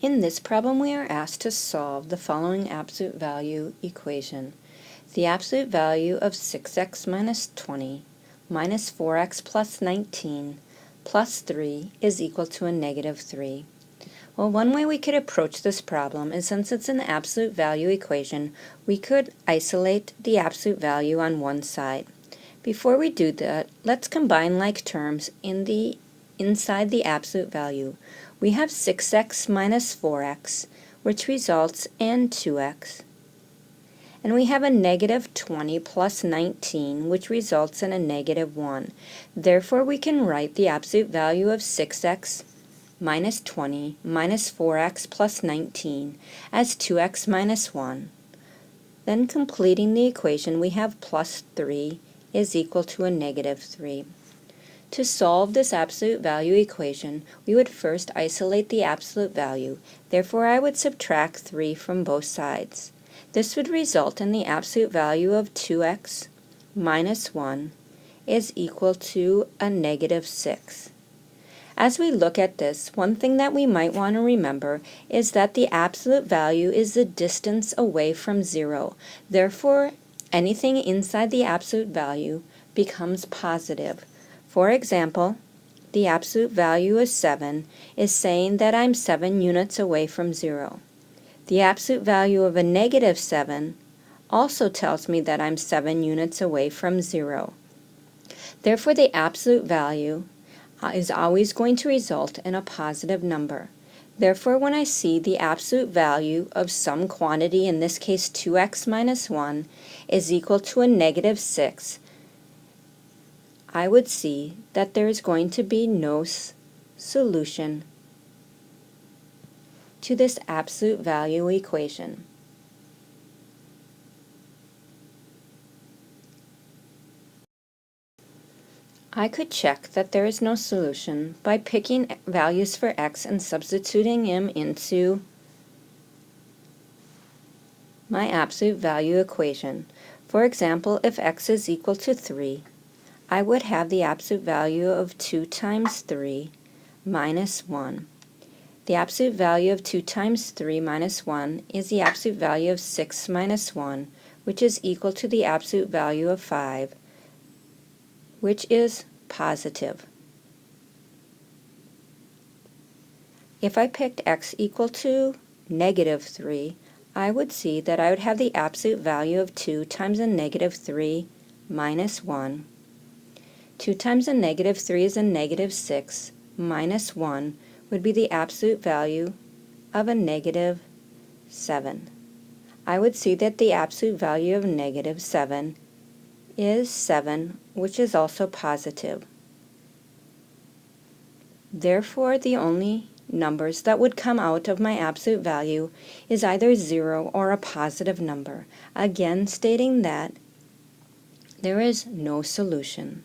In this problem, we are asked to solve the following absolute value equation. The absolute value of 6x minus 20 minus 4x plus 19 plus 3 is equal to a negative 3. Well, one way we could approach this problem is, since it's an absolute value equation, we could isolate the absolute value on one side. Before we do that, let's combine like terms inside the absolute value. We have 6x minus 4x, which results in 2x. And we have a negative 20 plus 19, which results in a negative 1. Therefore, we can write the absolute value of 6x minus 20 minus 4x plus 19 as 2x minus 1. Then completing the equation, we have plus 3 is equal to a negative 3. To solve this absolute value equation, we would first isolate the absolute value. Therefore, I would subtract 3 from both sides. This would result in the absolute value of 2x minus 1 is equal to a negative 6. As we look at this, one thing that we might want to remember is that the absolute value is the distance away from 0. Therefore, anything inside the absolute value becomes positive. For example, the absolute value of 7 is saying that I'm 7 units away from 0. The absolute value of a negative 7 also tells me that I'm 7 units away from 0. Therefore, the absolute value is always going to result in a positive number. Therefore, when I see the absolute value of some quantity, in this case 2x minus 1, is equal to a negative 6, I would see that there is going to be no solution to this absolute value equation. I could check that there is no solution by picking values for x and substituting them into my absolute value equation. For example, if x is equal to 3, I would have the absolute value of 2 times 3 minus 1. The absolute value of 2 times 3 minus 1 is the absolute value of 6 minus 1, which is equal to the absolute value of 5, which is positive. If I picked x equal to negative 3, I would see that I would have the absolute value of 2 times a negative 3 minus 1. 2 times a negative 3 is a negative 6, minus 1 would be the absolute value of a negative 7. I would see that the absolute value of negative 7 is 7, which is also positive. Therefore, the only numbers that would come out of my absolute value is either 0 or a positive number, again stating that there is no solution.